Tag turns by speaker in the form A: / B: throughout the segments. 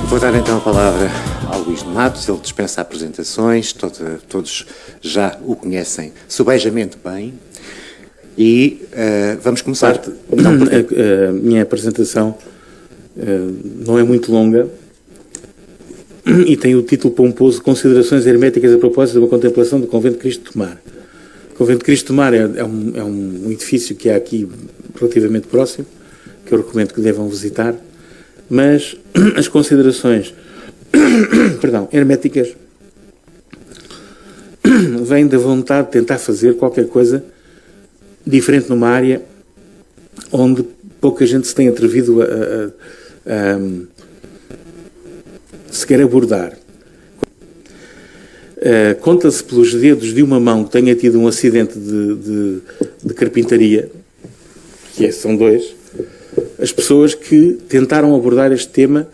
A: Vou dar então a palavra ao Luís de Matos, ele dispensa apresentações, todos já o conhecem subejamente bem e vamos começar.
B: A minha apresentação não é muito longa e tem o título pomposo Considerações Herméticas a propósito de uma contemplação do Convento de Cristo de Tomar. O Convento de Cristo de Tomar é um edifício que há aqui relativamente próximo, que eu recomendo que devam visitar, mas as considerações herméticas vêm da vontade de tentar fazer qualquer coisa diferente numa área onde pouca gente se tem atrevido a sequer abordar. Conta-se pelos dedos de uma mão que tenha tido um acidente de carpintaria, são dois, as pessoas que tentaram abordar este tema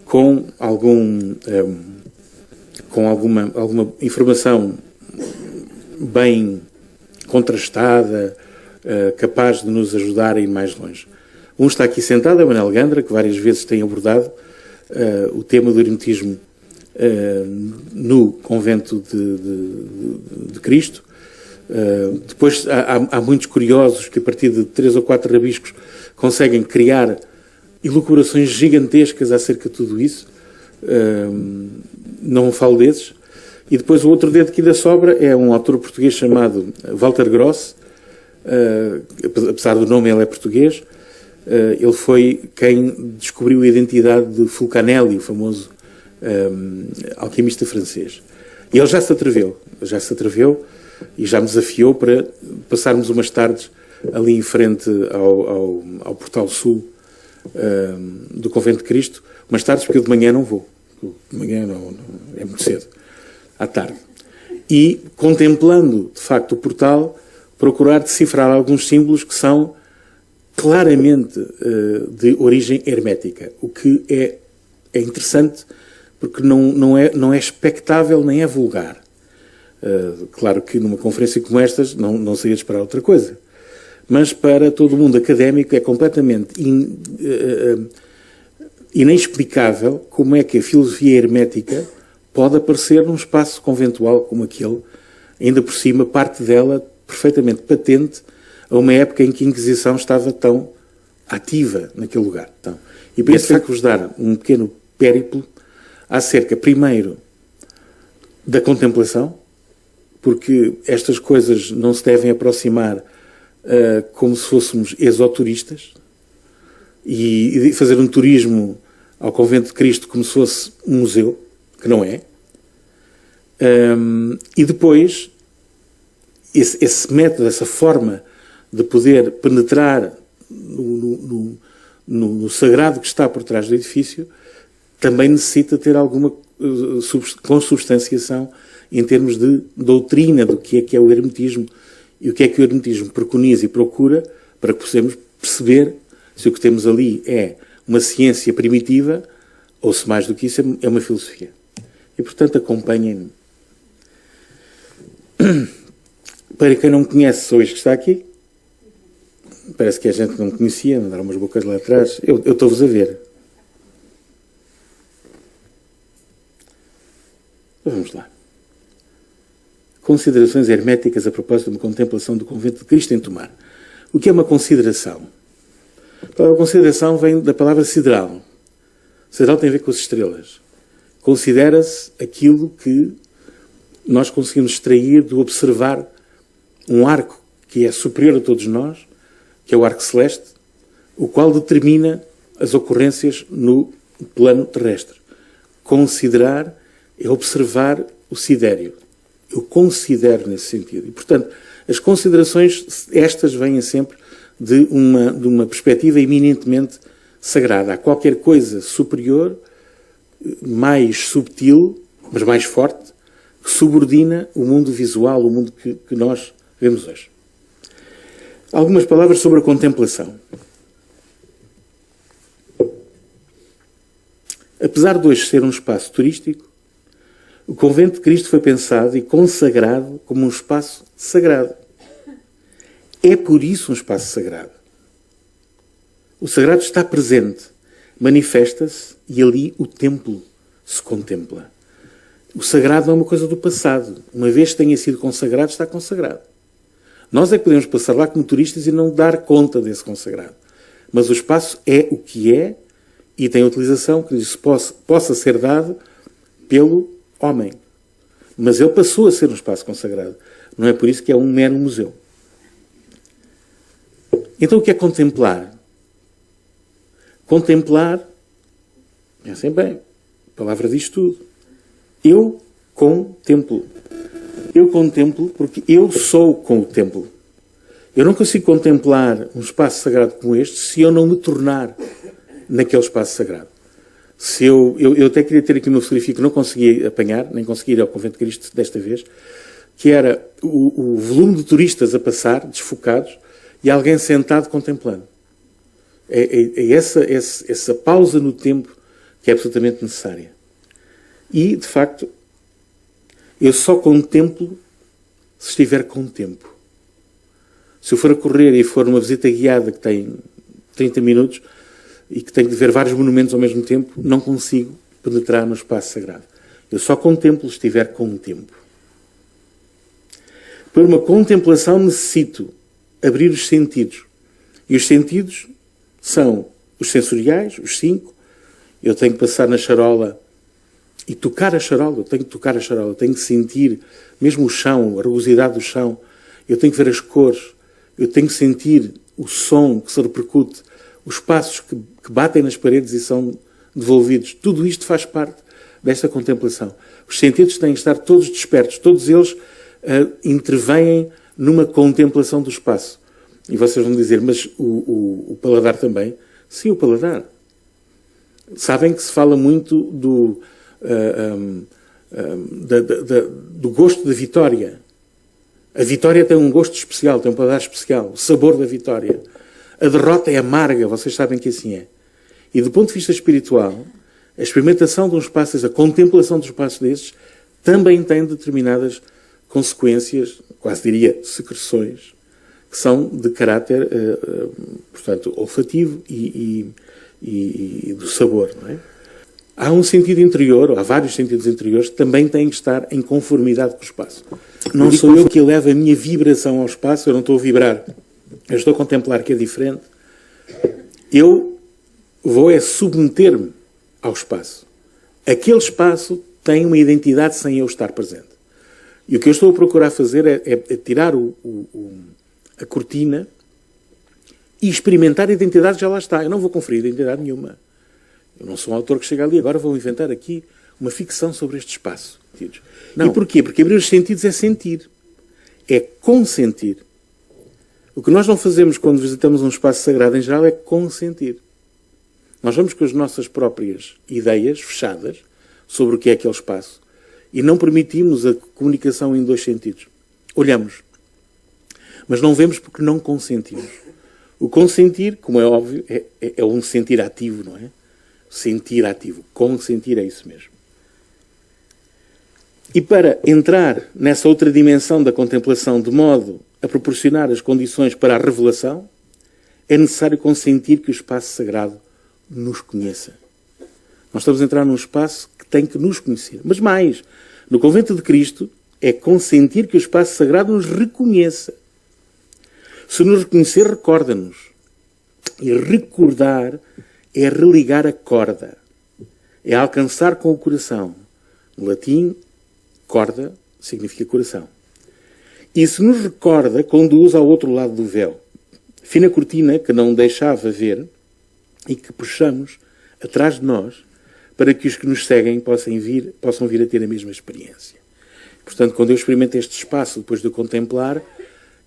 B: com alguma informação bem contrastada, capaz de nos ajudar a ir mais longe. Um está aqui sentado, é o Manel Gandra, que várias vezes tem abordado o tema do eremitismo no Convento de Cristo. Depois há muitos curiosos que a partir de 3 ou 4 rabiscos conseguem criar elucubrações gigantescas acerca de tudo isso. Não falo desses. E depois o outro dedo aqui da sobra é um autor português chamado Walter Gross. Apesar do nome, ele é português. Ele foi quem descobriu a identidade de Fulcanelli, o famoso alquimista francês. E ele já se atreveu e já me desafiou para passarmos umas tardes ali em frente ao Portal Sul do Convento de Cristo. Umas tardes, porque eu de manhã não vou. De manhã não, é muito cedo. À tarde. E, contemplando, de facto, o portal, procurar decifrar alguns símbolos que são claramente de origem hermética. O que é interessante, porque não é expectável nem é vulgar. Claro que numa conferência como estas não se ia esperar outra coisa. Mas para todo o mundo académico é completamente inexplicável como é que a filosofia hermética pode aparecer num espaço conventual como aquele, ainda por cima, parte dela perfeitamente patente a uma época em que a Inquisição estava tão ativa naquele lugar. Então, e por isso vou-vos dar um pequeno périplo acerca, primeiro, da contemplação, porque estas coisas não se devem aproximar como se fôssemos exoturistas e fazer um turismo ao Convento de Cristo como se fosse um museu, que não é. E depois, esse método, essa forma de poder penetrar no sagrado que está por trás do edifício, também necessita ter alguma consubstanciação em termos de doutrina do que é o hermetismo e o que o hermetismo preconiza e procura, para que possamos perceber se o que temos ali é uma ciência primitiva ou se mais do que isso é uma filosofia. E, portanto, acompanhem-me. Para quem não me conhece, sou este que está aqui. Parece que a gente não me conhecia, mandaram umas bocas lá atrás. Eu estou-vos a ver. Vamos lá. Considerações herméticas a propósito de uma contemplação do Convento de Cristo em Tomar. O que é uma consideração? A consideração vem da palavra sideral. Sideral tem a ver com as estrelas. Considera-se aquilo que nós conseguimos extrair de observar um arco que é superior a todos nós, que é o arco celeste, o qual determina as ocorrências no plano terrestre. Considerar é observar o sidério. Eu considero nesse sentido. E, portanto, as considerações, estas vêm sempre de uma perspectiva eminentemente sagrada. Há qualquer coisa superior, mais subtil, mas mais forte, que subordina o mundo visual, o mundo que nós vemos hoje. Algumas palavras sobre a contemplação. Apesar de hoje ser um espaço turístico, o Convento de Cristo foi pensado e consagrado como um espaço sagrado. É por isso um espaço sagrado. O sagrado está presente. manifesta-se e ali o templo se contempla. O sagrado não é uma coisa do passado. Uma vez que tenha sido consagrado, está consagrado. Nós é que podemos passar lá como turistas e não dar conta desse consagrado. Mas o espaço é o que é e tem a utilização que lhes possa ser dado pelo homem. Mas ele passou a ser um espaço consagrado. Não é por isso que é um mero museu. Então o que é contemplar? Contemplar, pensem bem, a palavra diz tudo. Eu contemplo. Eu contemplo porque eu sou com o templo. Eu não consigo contemplar um espaço sagrado como este se eu não me tornar naquele espaço sagrado. Se eu até queria ter aqui uma fotografia que não consegui apanhar, nem consegui ir ao Convento de Cristo desta vez, que era o volume de turistas a passar, desfocados, e alguém sentado contemplando. É essa pausa no tempo que é absolutamente necessária. E, de facto, eu só contemplo se estiver com tempo. Se eu for a correr e for numa visita guiada que tem 30 minutos e que tenho de ver vários monumentos ao mesmo tempo, não consigo penetrar no espaço sagrado. Eu só contemplo se estiver com tempo. Para uma contemplação necessito abrir os sentidos. E os sentidos são os sensoriais, os 5. Eu tenho que passar na charola e tocar a charola. Eu tenho que tocar a charola. Eu tenho que sentir mesmo o chão, a rugosidade do chão. Eu tenho que ver as cores. Eu tenho que sentir o som que se repercute, os passos que batem nas paredes e são devolvidos. Tudo isto faz parte desta contemplação. Os sentidos têm que estar todos despertos. Todos eles intervêm numa contemplação do espaço. E vocês vão dizer, mas o paladar também? Sim, o paladar. Sabem que se fala muito do gosto da vitória. A vitória tem um gosto especial, tem um paladar especial, o sabor da vitória. A derrota é amarga, vocês sabem que assim é. E do ponto de vista espiritual, a experimentação de um espaço, a contemplação de um espaço desses, também tem determinadas consequências, quase diria secreções, que são de caráter, portanto, olfativo e do sabor, não é? Há um sentido interior, ou há vários sentidos interiores, que também têm que estar em conformidade com o espaço. Não sou eu que elevo a minha vibração ao espaço, eu não estou a vibrar, eu estou a contemplar que é diferente. Eu vou submeter-me ao espaço. Aquele espaço tem uma identidade sem eu estar presente. E o que eu estou a procurar fazer é tirar a cortina e experimentar a identidade que já lá está. Eu não vou conferir identidade nenhuma. Eu não sou um autor que chega ali, agora vou inventar aqui uma ficção sobre este espaço. Não. E porquê? Porque abrir os sentidos é sentir. É consentir. O que nós não fazemos quando visitamos um espaço sagrado em geral é consentir. Nós vamos com as nossas próprias ideias fechadas sobre o que é aquele espaço e não permitimos a comunicação em dois sentidos. Olhamos, mas não vemos porque não consentimos. O consentir, como é óbvio, é um sentir ativo, não é? Sentir ativo. Consentir é isso mesmo. E para entrar nessa outra dimensão da contemplação de modo a proporcionar as condições para a revelação, é necessário consentir que o espaço sagrado nos conheça. Nós estamos a entrar num espaço que tem que nos conhecer. Mas mais, no Convento de Cristo, é consentir que o espaço sagrado nos reconheça. Se nos reconhecer, recorda-nos. E recordar é religar a corda. É alcançar com o coração. No latim, corda significa coração. E se nos recorda, conduz ao outro lado do véu. Fina cortina que não deixava ver e que puxamos atrás de nós para que os que nos seguem possam vir a ter a mesma experiência. Portanto, quando eu experimento este espaço, depois de o contemplar,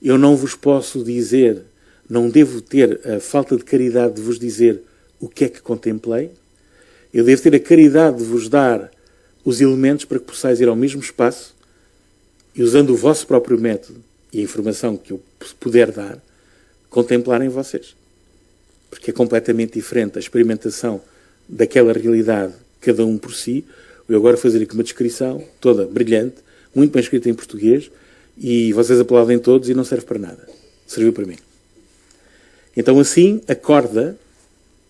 B: eu não vos posso dizer, não devo ter a falta de caridade de vos dizer o que é que contemplei. Eu devo ter a caridade de vos dar os elementos para que possais ir ao mesmo espaço e, usando o vosso próprio método e a informação que eu puder dar, contemplarem vocês. Porque é completamente diferente a experimentação daquela realidade, cada um por si. Eu agora fazer aqui uma descrição toda brilhante, muito bem escrita em português, e vocês aplaudem todos e não serve para nada. Serviu para mim. Então assim, a corda,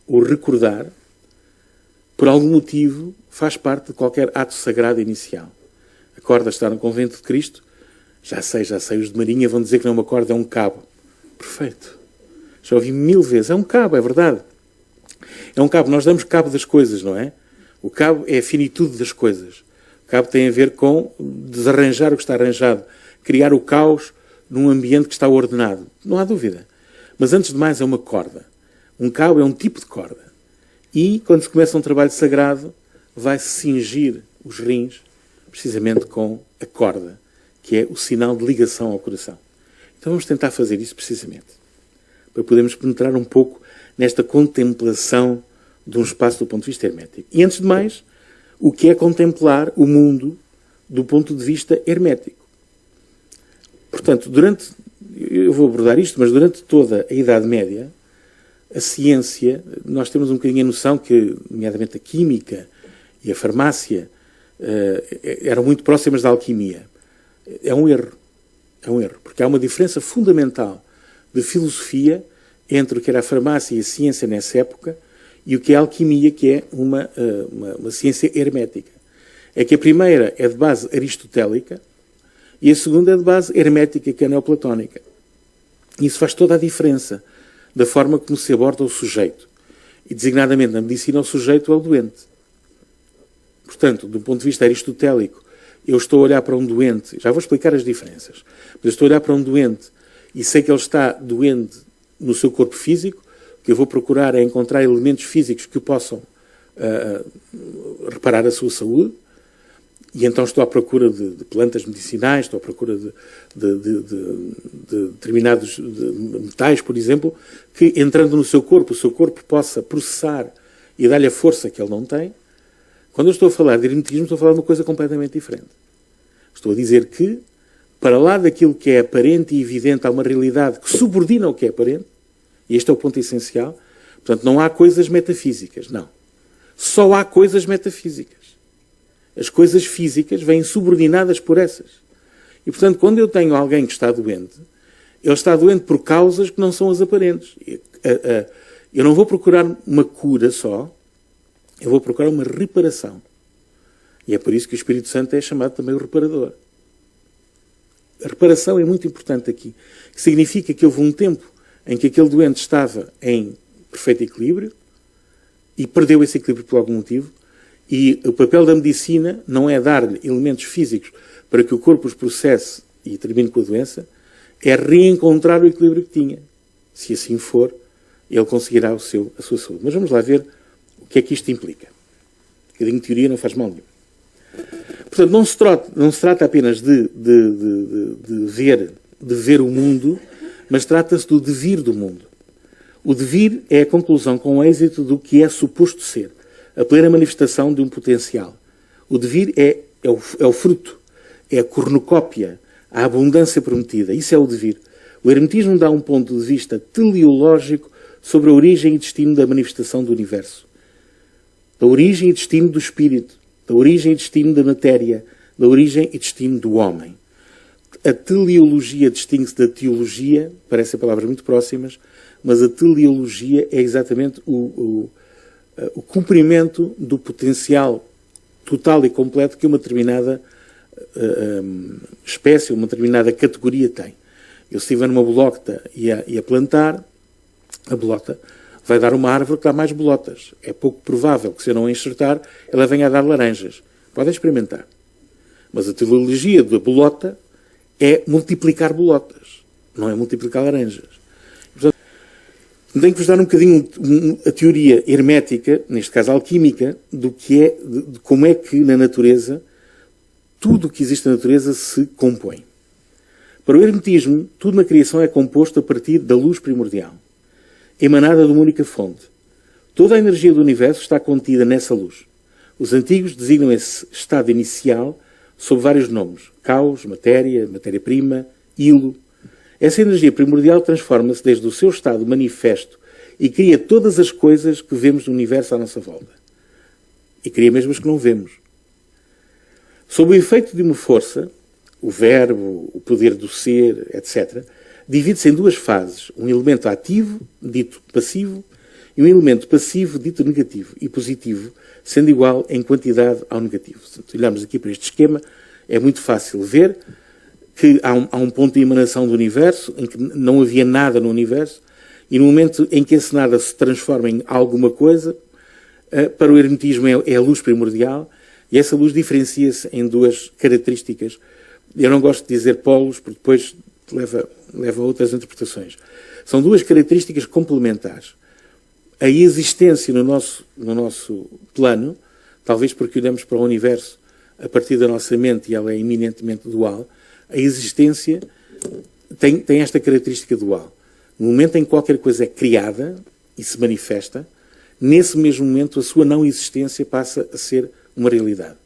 B: o recordar, por algum motivo, faz parte de qualquer ato sagrado inicial. A corda está no convento de Cristo. Já sei, os de Marinha vão dizer que não é uma corda, é um cabo. Perfeito. Já ouvi 1000 vezes. É um cabo, é verdade. É um cabo. Nós damos cabo das coisas, não é? O cabo é a finitude das coisas. O cabo tem a ver com desarranjar o que está arranjado. Criar o caos num ambiente que está ordenado. Não há dúvida. Mas, antes de mais, é uma corda. Um cabo é um tipo de corda. E, quando se começa um trabalho sagrado, vai-se cingir os rins, precisamente com a corda, que é o sinal de ligação ao coração. Então vamos tentar fazer isso precisamente, para podermos penetrar um pouco nesta contemplação de um espaço do ponto de vista hermético. E, antes de mais, o que é contemplar o mundo do ponto de vista hermético. Portanto, eu vou abordar isto, mas durante toda a Idade Média, a ciência, nós temos um bocadinho a noção que, nomeadamente a química e a farmácia, eram muito próximas da alquimia. É um erro. É um erro. Porque há uma diferença fundamental de filosofia entre o que era a farmácia e a ciência nessa época e o que é a alquimia, que é uma ciência hermética. É que a primeira é de base aristotélica e a segunda é de base hermética, que é neoplatónica. E isso faz toda a diferença da forma como se aborda o sujeito. E, designadamente, na medicina, o sujeito é o doente. Portanto, do ponto de vista aristotélico, eu estou a olhar para um doente, já vou explicar as diferenças, mas eu estou a olhar para um doente e sei que ele está doente no seu corpo físico, o que eu vou procurar é encontrar elementos físicos que o possam reparar a sua saúde, e então estou à procura de plantas medicinais, estou à procura de determinados metais, por exemplo, que, entrando no seu corpo, o seu corpo possa processar e dar-lhe a força que ele não tem. Quando eu estou a falar de hermetismo, estou a falar de uma coisa completamente diferente. Estou a dizer que, para lá daquilo que é aparente e evidente, há uma realidade que subordina o que é aparente, e este é o ponto essencial. Portanto, não há coisas metafísicas, não. Só há coisas metafísicas. As coisas físicas vêm subordinadas por essas. E, portanto, quando eu tenho alguém que está doente, ele está doente por causas que não são as aparentes. Eu não vou procurar uma cura só, eu vou procurar uma reparação. E é por isso que o Espírito Santo é chamado também o reparador. A reparação é muito importante aqui. Significa que houve um tempo em que aquele doente estava em perfeito equilíbrio e perdeu esse equilíbrio por algum motivo. E o papel da medicina não é dar-lhe elementos físicos para que o corpo os processe e termine com a doença, é reencontrar o equilíbrio que tinha. Se assim for, ele conseguirá a sua saúde. Mas vamos lá ver o que é que isto implica. Um bocadinho de teoria não faz mal nenhum. Portanto, não se trata apenas de ver o mundo, mas trata-se do devir do mundo. O devir é a conclusão com êxito do que é suposto ser, a plena manifestação de um potencial. O devir é o fruto, é a cornucópia, a abundância prometida. Isso é o devir. O hermetismo dá um ponto de vista teleológico sobre a origem e destino da manifestação do universo, da origem e destino do espírito, da origem e destino da matéria, da origem e destino do homem. A teleologia distingue-se da teologia, parecem palavras muito próximas, mas a teleologia é exatamente o cumprimento do potencial total e completo que uma determinada espécie, uma determinada categoria tem. Eu, se estiver numa bolota e a plantar, a bolota vai dar uma árvore que dá mais bolotas. É pouco provável que, se eu não a enxertar, ela venha a dar laranjas. Podem experimentar. Mas a teleologia da bolota é multiplicar bolotas, não é multiplicar laranjas. Portanto, tenho que vos dar um bocadinho a teoria hermética, neste caso alquímica, do que é, de como é que na natureza, tudo o que existe na natureza se compõe. Para o hermetismo, tudo na criação é composto a partir da luz primordial, emanada de uma única fonte. Toda a energia do universo está contida nessa luz. Os antigos designam esse estado inicial sob vários nomes: caos, matéria, matéria-prima, hilo. Essa energia primordial transforma-se desde o seu estado manifesto e cria todas as coisas que vemos no universo à nossa volta. E cria mesmo as que não vemos. Sob o efeito de uma força, o verbo, o poder do ser, etc., divide-se em duas fases: um elemento ativo, dito passivo, e um elemento passivo dito negativo e positivo, sendo igual em quantidade ao negativo. Se olharmos aqui para este esquema, é muito fácil ver que há um ponto de emanação do universo, em que não havia nada no universo, e no momento em que esse nada se transforma em alguma coisa, para o hermetismo é a luz primordial, e essa luz diferencia-se em duas características. Eu não gosto de dizer polos, porque depois leva a outras interpretações. São duas características complementares. A existência no nosso plano, talvez porque olhamos para o universo a partir da nossa mente e ela é eminentemente dual, a existência tem esta característica dual. No momento em que qualquer coisa é criada e se manifesta, nesse mesmo momento a sua não existência passa a ser uma realidade.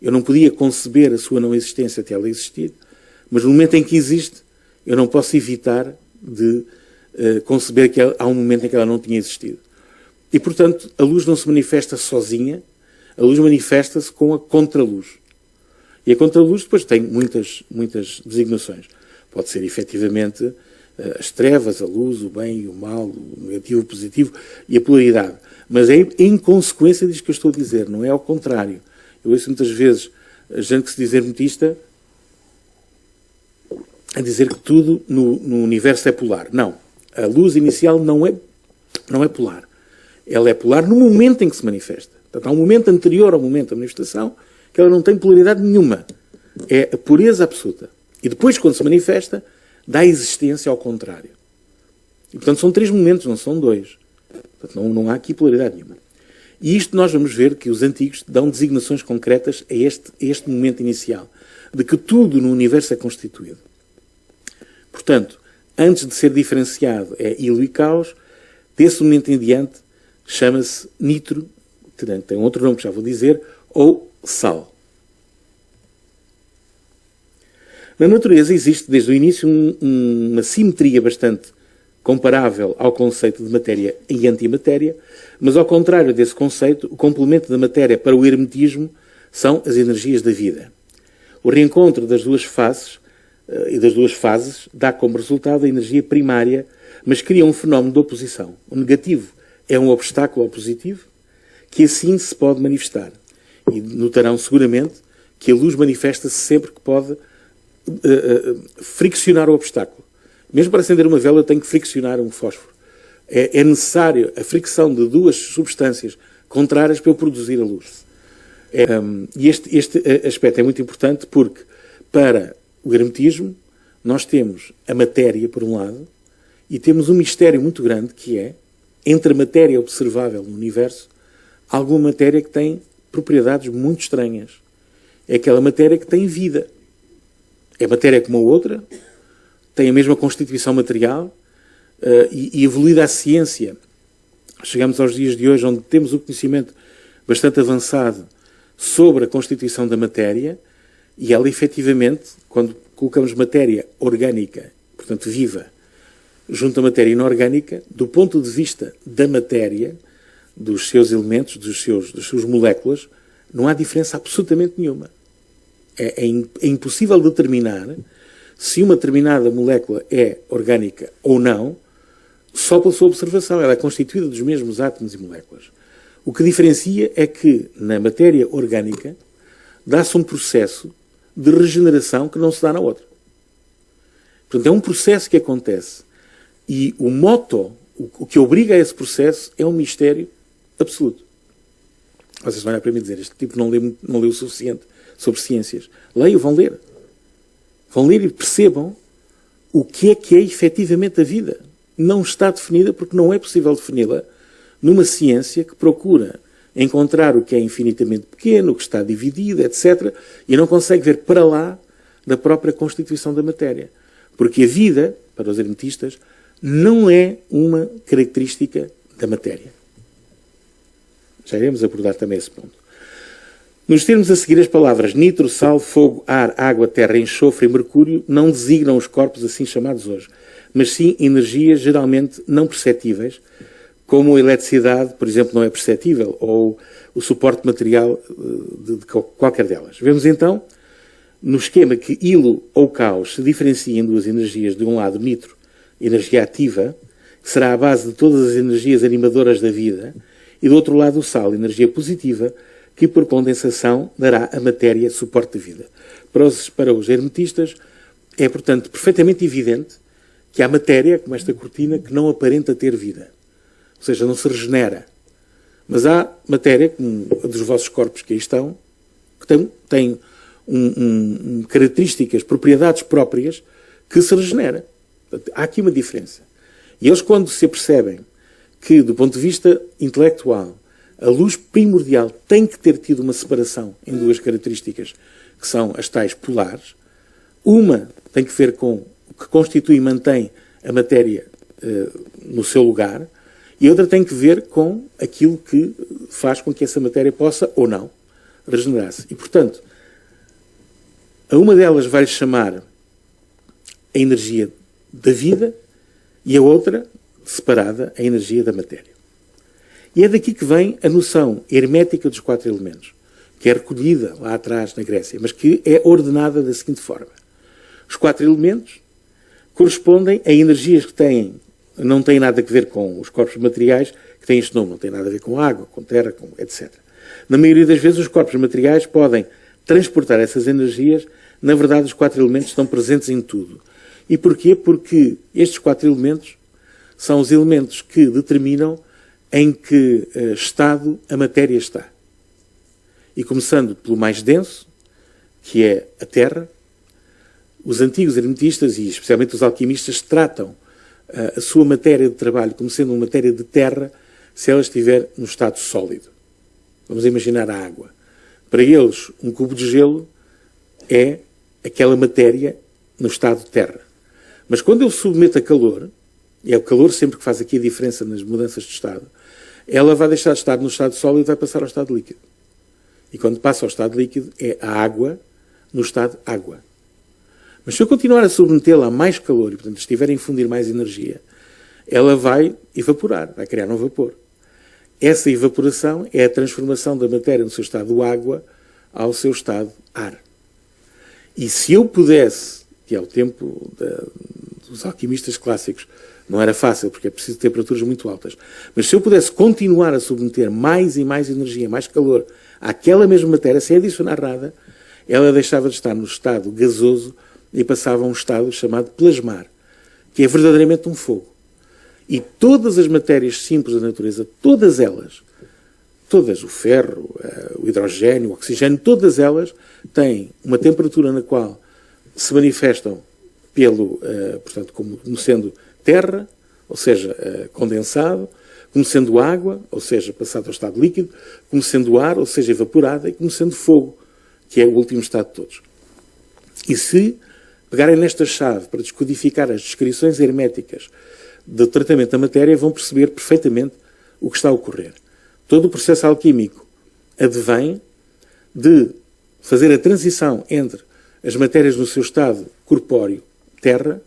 B: Eu não podia conceber a sua não existência até ela existir, mas no momento em que existe, eu não posso evitar de conceber que há um momento em que ela não tinha existido. E, portanto, a luz não se manifesta sozinha, a luz manifesta-se com a contraluz. E a contraluz depois tem muitas designações. Pode ser, efetivamente, as trevas, a luz, o bem e o mal, o negativo, o positivo e a polaridade. Mas é em consequência disto que eu estou a dizer, não é ao contrário. Eu ouço muitas vezes a gente que se diz hermetista a dizer que tudo no universo é polar. Não. A luz inicial não é polar. Ela é polar no momento em que se manifesta. Portanto, há um momento anterior ao momento da manifestação que ela não tem polaridade nenhuma. É a pureza absoluta. E depois, quando se manifesta, dá existência ao contrário. E, portanto, são 3 momentos, não são 2. Portanto, não há aqui polaridade nenhuma. E isto nós vamos ver que os antigos dão designações concretas a este momento inicial, de que tudo no universo é constituído. Portanto, antes de ser diferenciado é hélio e caos, desse momento em diante chama-se nitro, tem outro nome que já vou dizer, ou sal. Na natureza existe desde o início uma simetria bastante comparável ao conceito de matéria e antimatéria, mas ao contrário desse conceito, o complemento da matéria para o hermetismo são as energias da vida. O reencontro das duas faces dá como resultado a energia primária, mas cria um fenómeno de oposição. O negativo é um obstáculo ao positivo, que assim se pode manifestar. E notarão seguramente que a luz manifesta-se sempre que pode friccionar o obstáculo. Mesmo para acender uma vela eu tenho que friccionar um fósforo. É necessário a fricção de duas substâncias contrárias para eu produzir a luz. E este aspecto é muito importante porque, para o hermetismo, nós temos a matéria, por um lado, e temos um mistério muito grande que é, entre a matéria observável no universo, alguma matéria que tem propriedades muito estranhas. É aquela matéria que tem vida. É matéria como a outra, tem a mesma constituição material, e evoluída a ciência. Chegamos aos dias de hoje onde temos o conhecimento bastante avançado sobre a constituição da matéria, e ela efetivamente, quando colocamos matéria orgânica, portanto viva, junto à matéria inorgânica, do ponto de vista da matéria, dos seus elementos, das suas moléculas, não há diferença absolutamente nenhuma. É impossível determinar se uma determinada molécula é orgânica ou não, só pela sua observação. Ela é constituída dos mesmos átomos e moléculas. O que diferencia é que, na matéria orgânica, dá-se um processo de regeneração que não se dá na outra. Portanto, é um processo que acontece. E o moto, o que obriga a esse processo, é um mistério absoluto. Vocês vão olhar para mim e dizer, este tipo não leu o suficiente sobre ciências. Leiam, vão ler. Vão ler e percebam o que é efetivamente a vida. Não está definida porque não é possível defini-la numa ciência que procura encontrar o que é infinitamente pequeno, o que está dividido, etc. E não consegue ver para lá da própria constituição da matéria. Porque a vida, para os hermetistas, não é uma característica da matéria. Já iremos abordar também esse ponto. Nos termos a seguir, as palavras nitro, sal, fogo, ar, água, terra, enxofre e mercúrio não designam os corpos assim chamados hoje, mas sim energias geralmente não perceptíveis, como a eletricidade, por exemplo, não é perceptível, ou o suporte material de qualquer delas. Vemos então, no esquema, que hilo ou caos se diferencia em duas energias. De um lado, nitro, energia ativa, que será a base de todas as energias animadoras da vida, e do outro lado o sal, energia positiva, que por condensação dará à matéria suporte de vida. Para os hermetistas é, portanto, perfeitamente evidente que há matéria, como esta cortina, que não aparenta ter vida. Ou seja, não se regenera. Mas há matéria, como a dos vossos corpos que aí estão, que tem características, propriedades próprias, que se regenera. Portanto, há aqui uma diferença. E eles, quando se apercebem que, do ponto de vista intelectual, a luz primordial tem que ter tido uma separação em duas características, que são as tais polares, uma tem que ver com o que constitui e mantém a matéria no seu lugar, e outra tem que ver com aquilo que faz com que essa matéria possa, ou não, regenerar-se. E, portanto, a uma delas vai-lhe chamar a energia da vida e a outra, separada, a energia da matéria. E é daqui que vem a noção hermética dos 4 elementos, que é recolhida lá atrás na Grécia, mas que é ordenada da seguinte forma. Os 4 elementos correspondem a energias que não têm nada a ver com os corpos materiais, que têm este nome, não têm nada a ver com água, com terra, etc. Na maioria das vezes, os corpos materiais podem transportar essas energias. Na verdade, os 4 elementos estão presentes em tudo. E porquê? Porque estes 4 elementos são os elementos que determinam em que estado a matéria está. E começando pelo mais denso, que é a terra, os antigos hermetistas, e especialmente os alquimistas, tratam a sua matéria de trabalho como sendo uma matéria de terra se ela estiver no estado sólido. Vamos imaginar a água. Para eles, um cubo de gelo é aquela matéria no estado de terra. Mas quando ele submete a calor, e é o calor sempre que faz aqui a diferença nas mudanças de estado, ela vai deixar de estar no estado sólido e vai passar ao estado líquido. E quando passa ao estado líquido, é a água no estado água. Mas se eu continuar a submetê-la a mais calor, e portanto estiver a infundir mais energia, ela vai evaporar, vai criar um vapor. Essa evaporação é a transformação da matéria no seu estado água ao seu estado ar. E se eu pudesse, que é o tempo dos alquimistas clássicos, não era fácil, porque é preciso temperaturas muito altas, mas se eu pudesse continuar a submeter mais e mais energia, mais calor, àquela mesma matéria, sem adicionar nada, ela deixava de estar no estado gasoso e passava a um estado chamado plasmar, que é verdadeiramente um fogo. E todas as matérias simples da natureza, todas elas, o ferro, o hidrogênio, o oxigênio, todas elas têm uma temperatura na qual se manifestam portanto, como sendo terra, ou seja, condensado, como sendo água, ou seja, passado ao estado líquido, como sendo ar, ou seja, evaporada, e como sendo fogo, que é o último estado de todos. E se pegarem nesta chave para descodificar as descrições herméticas do tratamento da matéria, vão perceber perfeitamente o que está a ocorrer. Todo o processo alquímico advém de fazer a transição entre as matérias no seu estado corpóreo, terra,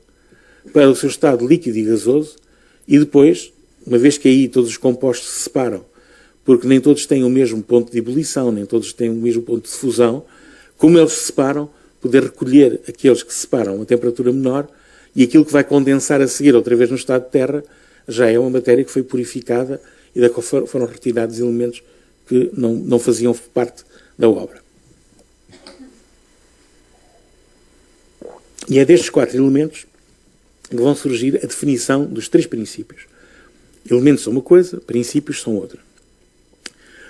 B: para o seu estado líquido e gasoso, e depois, uma vez que aí todos os compostos se separam, porque nem todos têm o mesmo ponto de ebulição, nem todos têm o mesmo ponto de fusão, como eles se separam, poder recolher aqueles que se separam a uma temperatura menor, e aquilo que vai condensar a seguir outra vez no estado de terra já é uma matéria que foi purificada e da qual foram retirados elementos que não faziam parte da obra. E é destes 4 elementos que vão surgir a definição dos 3 princípios. Elementos são uma coisa, princípios são outra.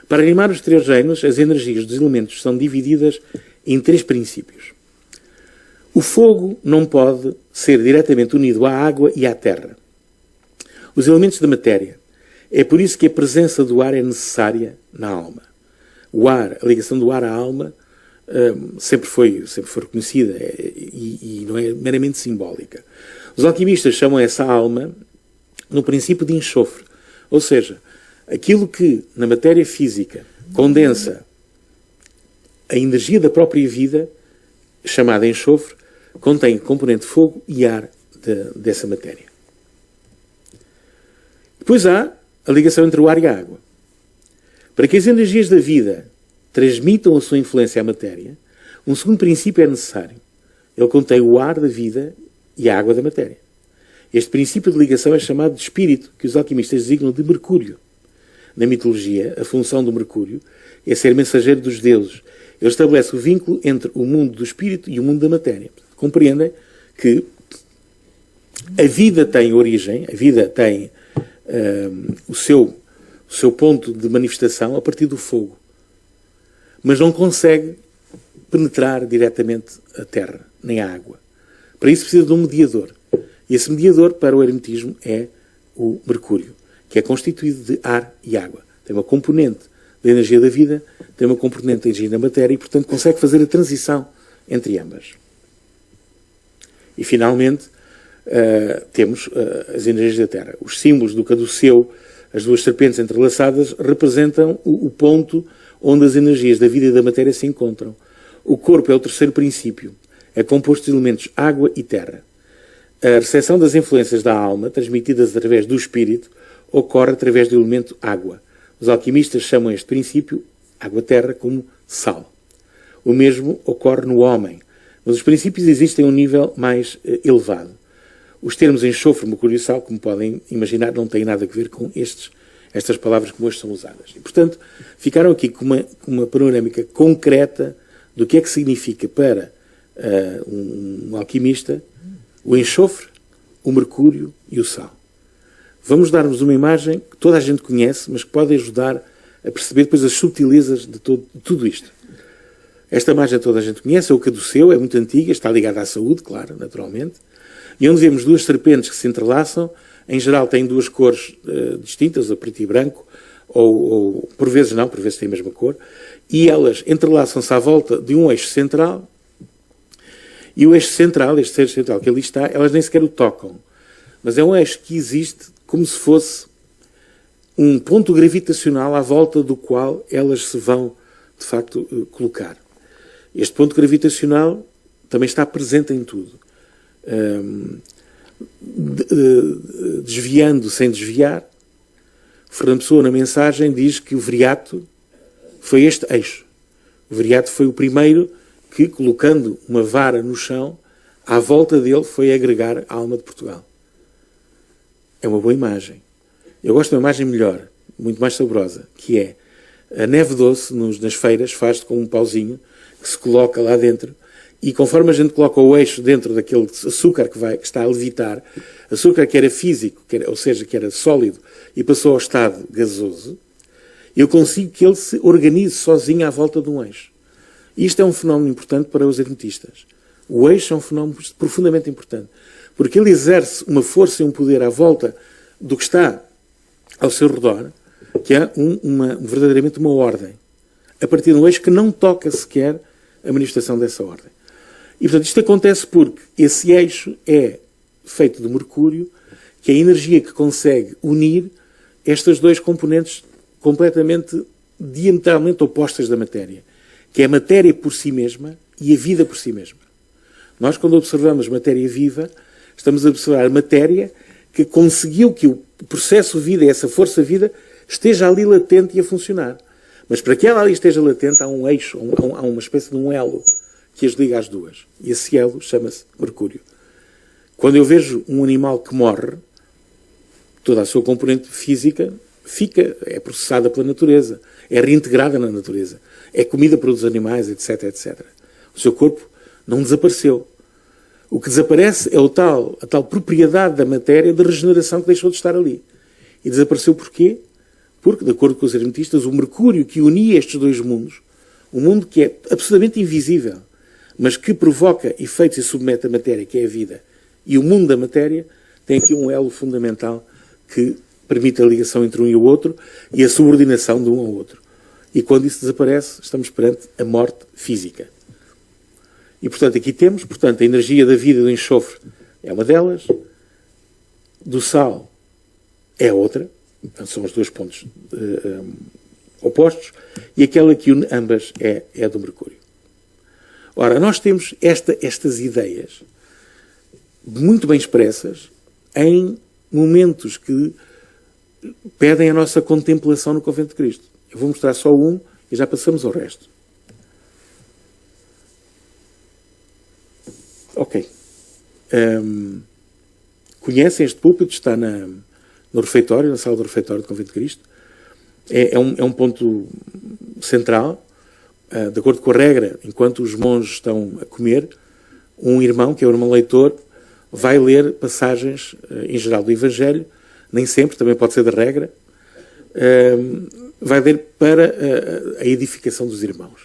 B: Para animar os 3 reinos, as energias dos elementos são divididas em 3 princípios. O fogo não pode ser diretamente unido à água e à terra. Os elementos da matéria. É por isso que a presença do ar é necessária na alma. O ar, a ligação do ar à alma, sempre foi reconhecida e não é meramente simbólica. Os alquimistas chamam essa alma no princípio de enxofre. Ou seja, aquilo que na matéria física condensa a energia da própria vida, chamada enxofre, contém componente fogo e ar dessa matéria. Depois há a ligação entre o ar e a água. Para que as energias da vida transmitam a sua influência à matéria, um segundo princípio é necessário. Ele contém o ar da vida e a água da matéria. Este princípio de ligação é chamado de espírito, que os alquimistas designam de Mercúrio. Na mitologia, a função do Mercúrio é ser mensageiro dos deuses. Ele estabelece o vínculo entre o mundo do espírito e o mundo da matéria. Compreendem que a vida tem origem, a vida tem o seu ponto de manifestação a partir do fogo. Mas não consegue penetrar diretamente a terra, nem a água. Para isso precisa de um mediador. E esse mediador, para o hermetismo, é o Mercúrio, que é constituído de ar e água. Tem uma componente da energia da vida, tem uma componente da energia da matéria e, portanto, consegue fazer a transição entre ambas. E, finalmente, temos as energias da Terra. Os símbolos do caduceu, as duas serpentes entrelaçadas, representam o ponto onde as energias da vida e da matéria se encontram. O corpo é o terceiro princípio. É composto de elementos água e terra. A recepção das influências da alma, transmitidas através do espírito, ocorre através do elemento água. Os alquimistas chamam este princípio, água-terra, como sal. O mesmo ocorre no homem, mas os princípios existem a um nível mais elevado. Os termos enxofre, mercúrio e sal, como podem imaginar, não têm nada a ver com estas palavras que hoje são usadas. E, portanto, ficaram aqui com uma panorâmica concreta do que é que significa para um alquimista o enxofre, o mercúrio e o sal. Vamos dar-vos uma imagem que toda a gente conhece, mas que pode ajudar a perceber depois as subtilezas de tudo isto. Esta imagem toda a gente conhece, é o caduceu, é muito antiga, está ligada à saúde, claro, naturalmente, e onde vemos duas serpentes que se entrelaçam, em geral têm duas cores distintas, a preto e branco, ou por vezes não, por vezes têm a mesma cor, e elas entrelaçam-se à volta de um eixo central, e o eixo central, este eixo central que ali está, elas nem sequer o tocam, mas é um eixo que existe como se fosse um ponto gravitacional à volta do qual elas se vão, de facto, colocar. Este ponto gravitacional também está presente em tudo. Desviando sem desviar, Fernando Pessoa, na mensagem, diz que o viriato foi este eixo. O viriato foi o primeiro que, colocando uma vara no chão, à volta dele foi agregar a alma de Portugal. É uma boa imagem. Eu gosto de uma imagem melhor, muito mais saborosa, que é a neve doce nas feiras faz-se com um pauzinho que se coloca lá dentro e conforme a gente coloca o eixo dentro daquele açúcar que está a levitar, açúcar que era físico, ou seja, que era sólido e passou ao estado gasoso, eu consigo que ele se organize sozinho à volta de um eixo. E isto é um fenómeno importante para os hermetistas. O eixo é um fenómeno profundamente importante, porque ele exerce uma força e um poder à volta do que está ao seu redor, que é verdadeiramente uma ordem, a partir de um eixo que não toca sequer a manifestação dessa ordem. E, portanto, isto acontece porque esse eixo é feito de mercúrio, que é a energia que consegue unir estas dois componentes completamente, diametralmente opostas da matéria, que é a matéria por si mesma e a vida por si mesma. Nós, quando observamos matéria viva, estamos a observar a matéria que conseguiu que o processo vida, essa força vida, esteja ali latente e a funcionar. Mas para que ela ali esteja latente, há um eixo, há uma espécie de um elo que as liga às duas. E esse elo chama-se mercúrio. Quando eu vejo um animal que morre, toda a sua componente física é processada pela natureza, é reintegrada na natureza, é comida para os animais, etc, etc. O seu corpo não desapareceu. O que desaparece é a tal propriedade da matéria de regeneração que deixou de estar ali. E desapareceu porquê? Porque, de acordo com os hermetistas, o mercúrio que unia estes dois mundos, um mundo que é absolutamente invisível, mas que provoca efeitos e submete a matéria, que é a vida, e o mundo da matéria, tem aqui um elo fundamental que permite a ligação entre um e o outro e a subordinação de um ao outro. E quando isso desaparece, estamos perante a morte física. E, portanto, aqui temos, a energia da vida do enxofre é uma delas, do sal é outra, são os dois pontos opostos, e aquela que une ambas é a do mercúrio. Ora, nós temos estas ideias muito bem expressas em momentos que pedem a nossa contemplação no Convento de Cristo. Eu vou mostrar só um e já passamos ao resto. Ok. conhecem este púlpito, está no refeitório, na sala do refeitório do Convento de Cristo. É um ponto central. De acordo com a regra, enquanto os monges estão a comer, um irmão, que é o irmão leitor, vai ler passagens, em geral, do Evangelho, nem sempre, também pode ser da regra, vai ler para a edificação dos irmãos.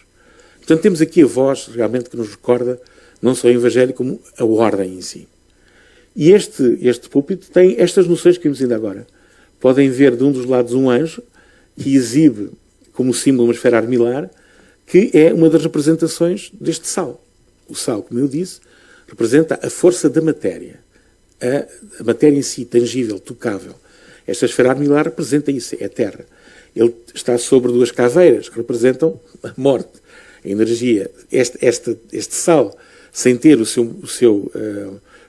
B: Portanto, temos aqui a voz, realmente, que nos recorda não só o Evangelho, como a ordem em si. E este púlpito tem estas noções que vimos ainda agora. Podem ver de um dos lados um anjo, que exibe como símbolo uma esfera armilar, que é uma das representações deste sal. O sal, como eu disse, representa a força da matéria. A matéria em si, tangível, tocável. Esta esfera armilar representa isso, é a terra. Ele está sobre duas caveiras, que representam a morte, a energia. Este sal, sem ter o seu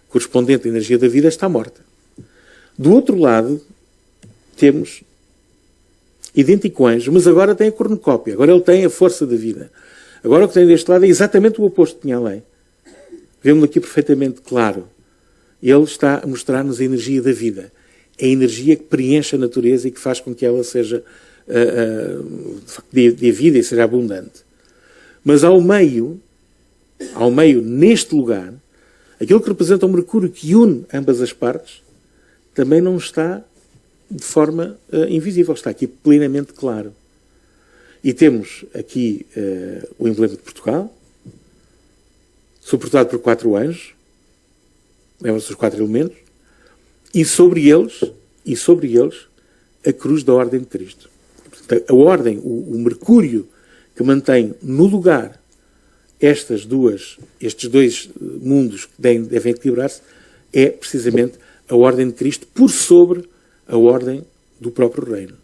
B: correspondente à energia da vida, está morta. Do outro lado, temos idêntico anjo, mas agora tem a cornucópia, agora ele tem a força da vida. Agora o que tem deste lado é exatamente o oposto que tinha a lei. Vemos-lo aqui perfeitamente claro. Ele está a mostrar-nos a energia da vida. A energia que preenche a natureza e que faz com que ela seja dê vida e seja abundante. Mas ao meio, neste lugar, aquilo que representa o Mercúrio que une ambas as partes, também não está de forma invisível, está aqui plenamente claro. E temos aqui o emblema de Portugal, suportado por 4 anjos, lembram-se dos 4 elementos, e sobre eles a cruz da Ordem de Cristo. Portanto, a Ordem, o Mercúrio que mantém no lugar estes dois mundos que devem equilibrar-se, é precisamente a Ordem de Cristo por sobre a ordem do próprio reino.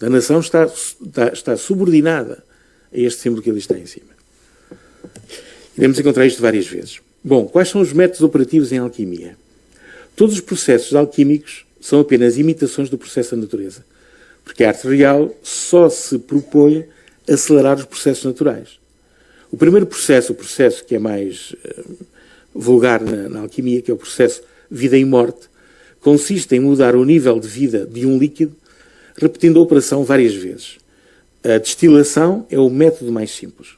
B: A nação está subordinada a este símbolo que ali está em cima. Iremos encontrar isto várias vezes. Bom, quais são os métodos operativos em alquimia? Todos os processos alquímicos são apenas imitações do processo da natureza, porque a arte real só se propõe acelerar os processos naturais. O primeiro processo, o processo que é mais vulgar na alquimia, que é o processo vida e morte, consiste em mudar o nível de vida de um líquido, repetindo a operação várias vezes. A destilação é o método mais simples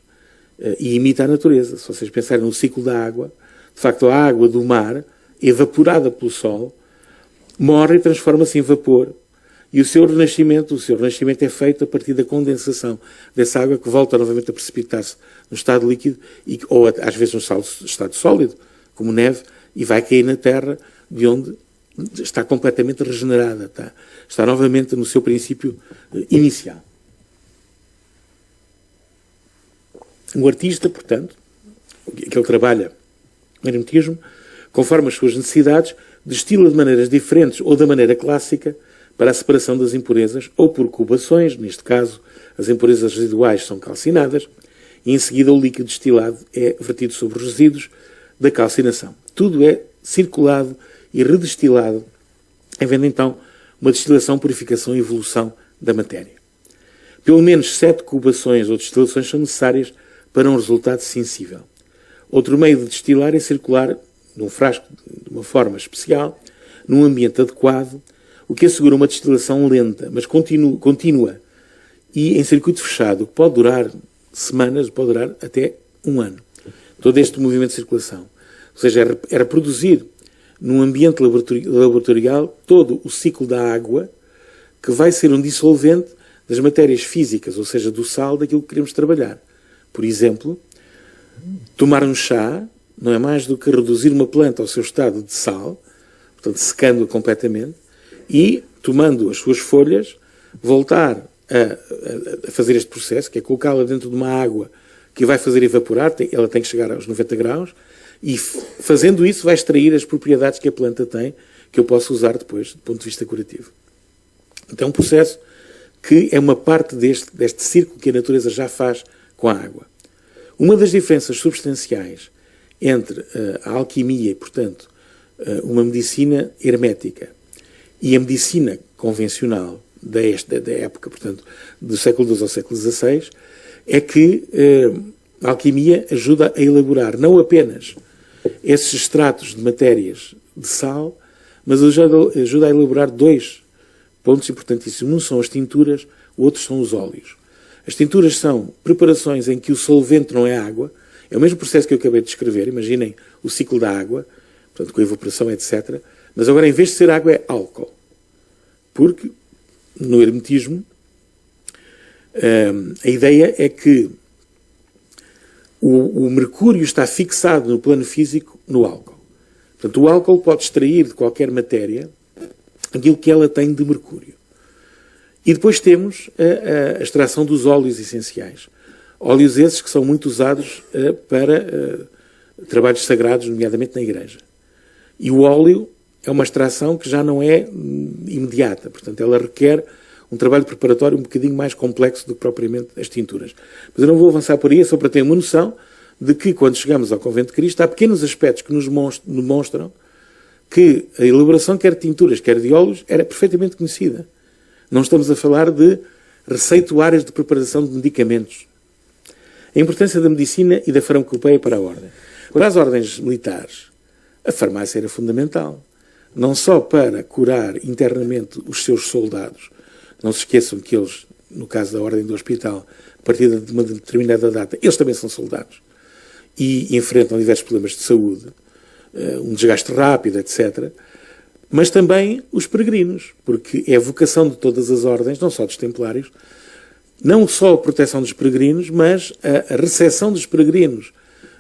B: e imita a natureza. Se vocês pensarem no ciclo da água, de facto a água do mar, evaporada pelo sol, morre e transforma-se em vapor. E o seu renascimento é feito a partir da condensação dessa água que volta novamente a precipitar-se no estado líquido, ou às vezes no estado sólido, como neve, e vai cair na terra, de onde está completamente regenerada, está novamente no seu princípio inicial. O artista, portanto, que ele trabalha no hermetismo, conforme as suas necessidades, destila de maneiras diferentes ou da maneira clássica para a separação das impurezas, ou por cubações, neste caso as impurezas residuais são calcinadas, e em seguida o líquido destilado é vertido sobre os resíduos da calcinação. Tudo é circulado e redestilado, havendo então uma destilação, purificação e evolução da matéria. Pelo menos 7 cubações ou destilações são necessárias para um resultado sensível. Outro meio de destilar é circular num frasco de uma forma especial, num ambiente adequado, o que assegura uma destilação lenta, mas contínua e em circuito fechado, que pode durar semanas, pode durar até 1 ano. Todo este movimento de circulação. Ou seja, era produzir num ambiente laboratorial todo o ciclo da água, que vai ser um dissolvente das matérias físicas, ou seja, do sal, daquilo que queremos trabalhar. Por exemplo, tomar um chá não é mais do que reduzir uma planta ao seu estado de sal, portanto, secando-a completamente, e, tomando as suas folhas, voltar a fazer este processo, que é colocá-la dentro de uma água que vai fazer evaporar, ela tem que chegar aos 90 graus, e fazendo isso vai extrair as propriedades que a planta tem, que eu posso usar depois, do ponto de vista curativo. Então é um processo que é uma parte deste círculo que a natureza já faz com a água. Uma das diferenças substanciais entre a alquimia e, portanto, uma medicina hermética e a medicina convencional da época, portanto, do século XII ao século XVI, é que a alquimia ajuda a elaborar não apenas esses extratos de matérias de sal, mas ajuda a elaborar dois pontos importantíssimos. Um são as tinturas, o outro são os óleos. As tinturas são preparações em que o solvente não é água, é o mesmo processo que eu acabei de descrever, imaginem o ciclo da água, portanto, com a evaporação, etc. Mas agora, em vez de ser água, é álcool. Porque, no hermetismo, a ideia é que o mercúrio está fixado no plano físico no álcool. Portanto, o álcool pode extrair de qualquer matéria aquilo que ela tem de mercúrio. E depois temos a extração dos óleos essenciais. Óleos esses que são muito usados para trabalhos sagrados, nomeadamente na igreja. E o óleo é uma extração que já não é imediata. Portanto, ela requer um trabalho preparatório um bocadinho mais complexo do que propriamente as tinturas. Mas eu não vou avançar por aí, é só para ter uma noção de que, quando chegamos ao Convento de Cristo, há pequenos aspectos que nos demonstram que a elaboração, quer de tinturas, quer de óleos, era perfeitamente conhecida. Não estamos a falar de receituários de preparação de medicamentos. A importância da medicina e da farmacopeia para a ordem. Para as ordens militares, a farmácia era fundamental. Não só para curar internamente os seus soldados. Não se esqueçam que eles, no caso da ordem do hospital, a partir de uma determinada data, eles também são soldados. E enfrentam diversos problemas de saúde, um desgaste rápido, etc. Mas também os peregrinos, porque é a vocação de todas as ordens, não só dos templários, não só a proteção dos peregrinos, mas a recepção dos peregrinos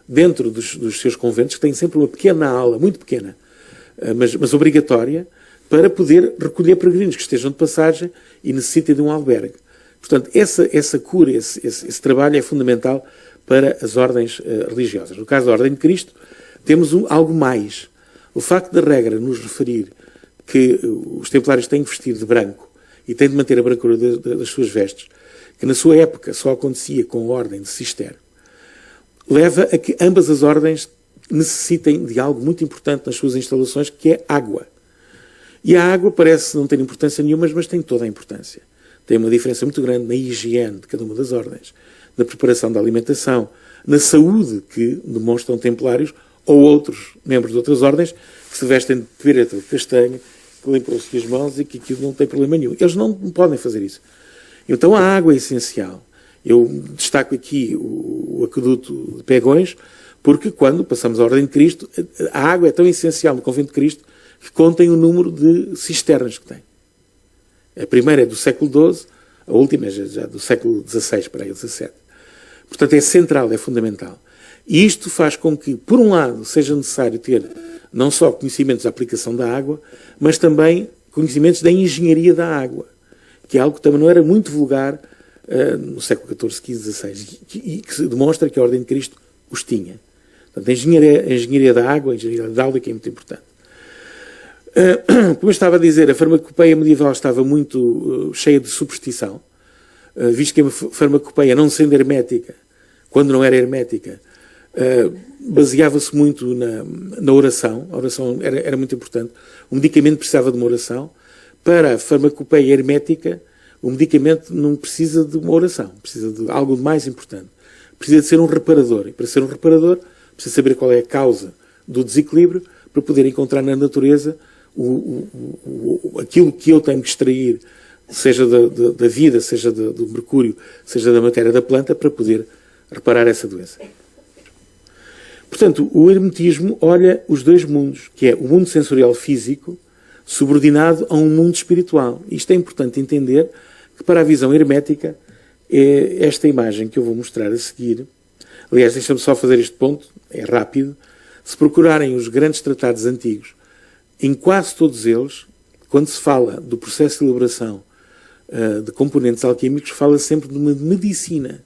B: dentro dos seus conventos, que têm sempre uma pequena ala, muito pequena, mas obrigatória, para poder recolher peregrinos que estejam de passagem e necessitem de um albergue. Portanto, essa cura, esse trabalho é fundamental para as ordens religiosas. No caso da Ordem de Cristo, temos algo mais. O facto da regra nos referir que os templários têm que vestir de branco e têm de manter a brancura das suas vestes, que na sua época só acontecia com a Ordem de Cister, leva a que ambas as ordens necessitem de algo muito importante nas suas instalações, que é água. E a água parece não ter importância nenhuma, mas tem toda a importância. Tem uma diferença muito grande na higiene de cada uma das ordens, na preparação da alimentação, na saúde que demonstram templários ou outros membros de outras ordens que se vestem de pireta de castanho, que limpam-se as mãos e que aquilo não tem problema nenhum. Eles não podem fazer isso. Então a água é essencial. Eu destaco aqui o aqueduto de Pegões, porque quando passamos à Ordem de Cristo, a água é tão essencial no Convento de Cristo que contem o número de cisternas que tem. A primeira é do século XII, a última é já do século XVI para aí, XVII. Portanto, é central, é fundamental. E isto faz com que, por um lado, seja necessário ter não só conhecimentos da aplicação da água, mas também conhecimentos da engenharia da água, que é algo que também não era muito vulgar no século XIV, XV, XVI, e que demonstra que a Ordem de Cristo os tinha. Portanto, a engenharia da água, a engenharia hidráulica é muito importante. Como eu estava a dizer, a farmacopeia medieval estava muito cheia de superstição, visto que a farmacopeia, não sendo hermética, quando não era hermética, baseava-se muito na oração. A oração era muito importante. O medicamento precisava de uma oração. Para a farmacopeia hermética, o medicamento não precisa de uma oração, precisa de algo mais importante. Precisa de ser um reparador. E para ser um reparador, precisa saber qual é a causa do desequilíbrio para poder encontrar na natureza aquilo que eu tenho que extrair, seja da vida, seja do mercúrio, seja da matéria da planta, para poder reparar essa doença. Portanto, o hermetismo olha os dois mundos, que é o mundo sensorial físico, subordinado a um mundo espiritual. Isto é importante entender, que para a visão hermética, é esta imagem que eu vou mostrar a seguir. Aliás, deixa-me só fazer este ponto, é rápido. Se procurarem os grandes tratados antigos, em quase todos eles, quando se fala do processo de elaboração de componentes alquímicos, fala sempre de uma medicina.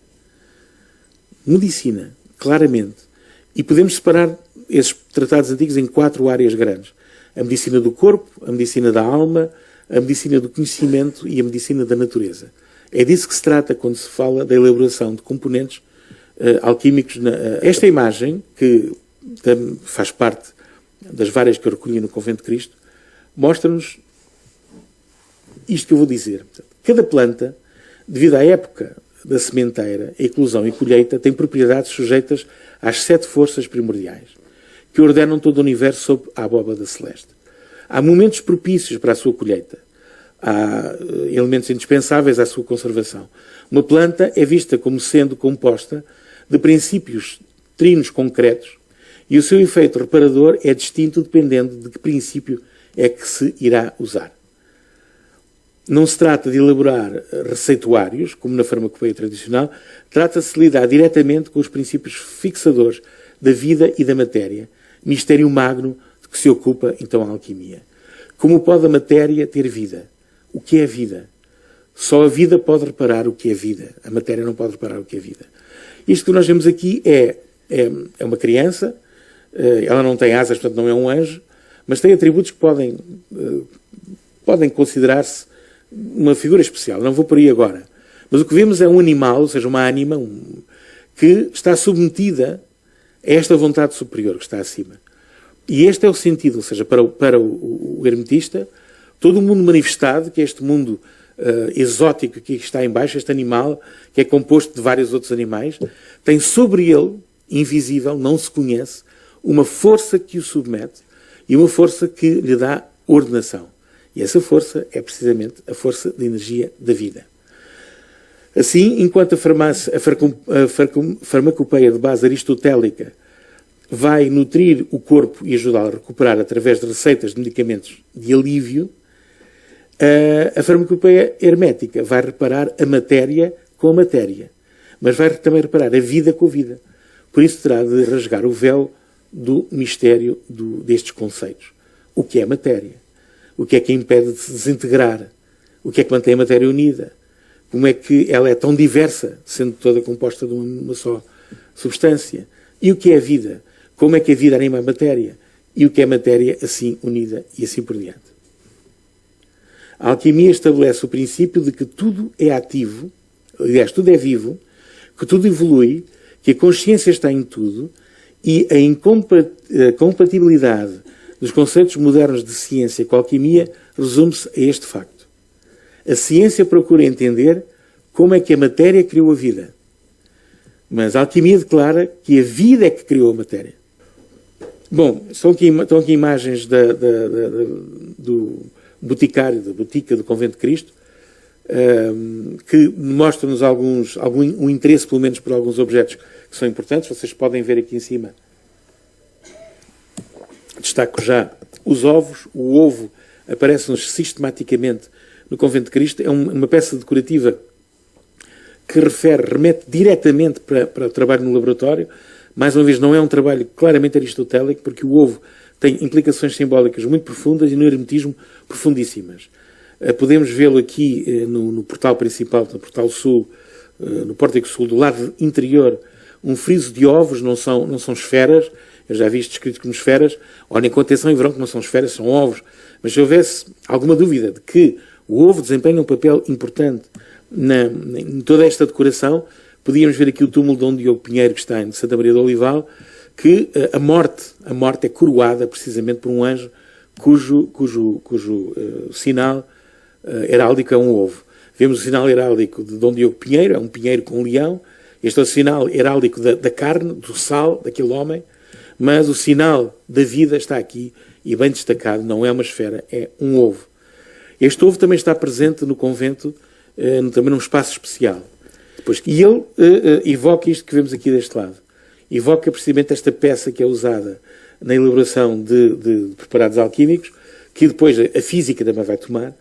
B: Medicina, claramente. E podemos separar esses tratados antigos em 4 áreas grandes. A medicina do corpo, a medicina da alma, a medicina do conhecimento e a medicina da natureza. É disso que se trata quando se fala da elaboração de componentes alquímicos. Esta imagem, que faz parte das várias que eu recolhi no Convento de Cristo, mostra-nos isto que eu vou dizer. Cada planta, devido à época da sementeira, eclosão e colheita, tem propriedades sujeitas às 7 forças primordiais, que ordenam todo o universo sob a abóbada celeste. Há momentos propícios para a sua colheita. Há elementos indispensáveis à sua conservação. Uma planta é vista como sendo composta de princípios trinos concretos e o seu efeito reparador é distinto dependendo de que princípio é que se irá usar. Não se trata de elaborar receituários, como na farmacopeia tradicional, trata-se de lidar diretamente com os princípios fixadores da vida e da matéria, mistério magno de que se ocupa então a alquimia. Como pode a matéria ter vida? O que é vida? Só a vida pode reparar o que é vida. A matéria não pode reparar o que é vida. Isto que nós vemos aqui é uma criança, ela não tem asas, portanto não é um anjo, mas tem atributos que podem considerar-se uma figura especial. Não vou por aí agora. Mas o que vemos é um animal, ou seja, uma ânima, que está submetida a esta vontade superior que está acima. E este é o sentido, ou seja, para o hermetista, todo o mundo manifestado, que é este mundo exótico que está em baixo, este animal, que é composto de vários outros animais, tem sobre ele, invisível, não se conhece, uma força que o submete e uma força que lhe dá ordenação. E essa força é precisamente a força da energia da vida. Assim, enquanto a farmacopeia de base aristotélica vai nutrir o corpo e ajudá-lo a recuperar através de receitas de medicamentos de alívio, a farmacopeia hermética vai reparar a matéria com a matéria, mas vai também reparar a vida com a vida. Por isso terá de rasgar o véu do mistério destes conceitos. O que é matéria? O que é que a impede de se desintegrar? O que é que mantém a matéria unida? Como é que ela é tão diversa, sendo toda composta de uma só substância? E o que é a vida? Como é que a vida anima a matéria? E o que é matéria assim unida e assim por diante? A alquimia estabelece o princípio de que tudo é ativo, aliás, tudo é vivo, que tudo evolui, que a consciência está em tudo e a incompatibilidade dos conceitos modernos de ciência com a alquimia resume-se a este facto. A ciência procura entender como é que a matéria criou a vida, mas a alquimia declara que a vida é que criou a matéria. Bom, estão aqui imagens do boticário, da botica do Convento de Cristo, que mostram-nos algum interesse, pelo menos, por alguns objetos que são importantes. Vocês podem ver aqui em cima. Destaco já os ovos. O ovo aparece-nos sistematicamente no Convento de Cristo. É uma peça decorativa que remete diretamente para o trabalho no laboratório. Mais uma vez, não é um trabalho claramente aristotélico, porque o ovo tem implicações simbólicas muito profundas e no hermetismo profundíssimas. Podemos vê-lo aqui no portal principal, no portal sul, no pórtico sul, do lado interior, um friso de ovos, não são esferas. Eu já vi isto escrito como esferas. Olhem com atenção e verão que não são esferas, são ovos. Mas se houvesse alguma dúvida de que o ovo desempenha um papel importante em toda esta decoração, podíamos ver aqui o túmulo de Dom Diogo Pinheiro, que está em Santa Maria do Olival, que a morte é coroada precisamente por um anjo cujo sinal heráldico é um ovo. Vemos o sinal heráldico de Dom Diogo Pinheiro, é um pinheiro com um leão. Este é o sinal heráldico da carne, do sal, daquele homem. Mas o sinal da vida está aqui e bem destacado, não é uma esfera, é um ovo. Este ovo também está presente no convento, também num espaço especial. E ele evoca isto que vemos aqui deste lado. Evoca precisamente esta peça que é usada na elaboração de preparados alquímicos, que depois a física também vai tomar,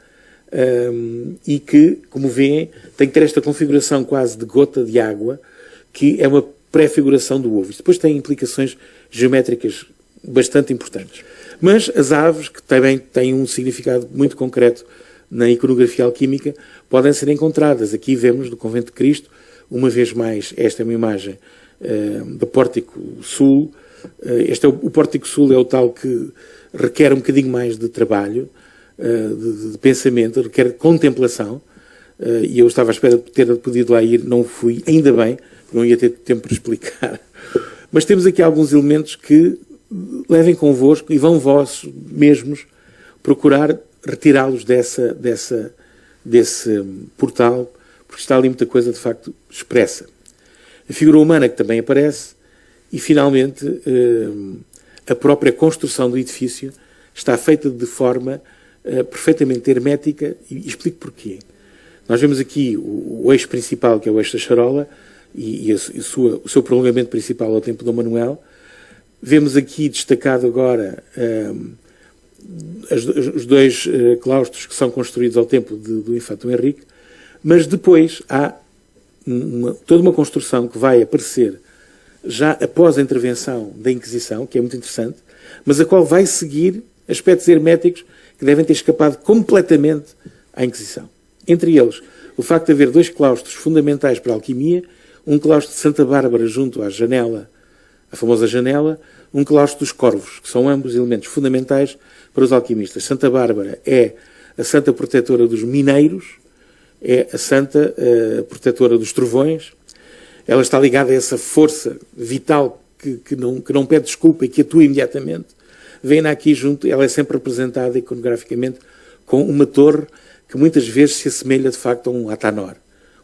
B: e que, como veem, tem que ter esta configuração quase de gota de água, que é uma pré-figuração do ovo. Isto depois tem implicações geométricas bastante importantes. Mas as aves, que também têm um significado muito concreto na iconografia alquímica, podem ser encontradas. Aqui vemos no Convento de Cristo, uma vez mais, esta é uma imagem do Pórtico Sul. O Pórtico Sul é o tal que requer um bocadinho mais de trabalho, de pensamento, requer contemplação, e eu estava à espera de ter podido lá ir, não fui, ainda bem, não ia ter tempo para explicar. Mas temos aqui alguns elementos que levem convosco e vão vós mesmos procurar retirá-los desse portal, porque está ali muita coisa de facto expressa. A figura humana que também aparece e, finalmente, a própria construção do edifício está feita de forma perfeitamente hermética, e explico porquê. Nós vemos aqui o eixo principal, que é o eixo da charola, e o seu prolongamento principal ao Templo Dom Manuel. Vemos aqui destacado agora os dois claustros que são construídos ao tempo do Infante Dom Henrique, mas depois há toda uma construção que vai aparecer já após a intervenção da Inquisição, que é muito interessante, mas a qual vai seguir aspectos herméticos que devem ter escapado completamente à Inquisição. Entre eles, o facto de haver dois claustros fundamentais para a alquimia, um claustro de Santa Bárbara junto à janela, a famosa janela, um claustro dos corvos, que são ambos elementos fundamentais para os alquimistas. Santa Bárbara é a santa protetora dos mineiros, é a santa protetora dos trovões. Ela está ligada a essa força vital que não pede desculpa e que atua imediatamente. Vem aqui junto, ela é sempre representada iconograficamente com uma torre que muitas vezes se assemelha de facto a um Atanor.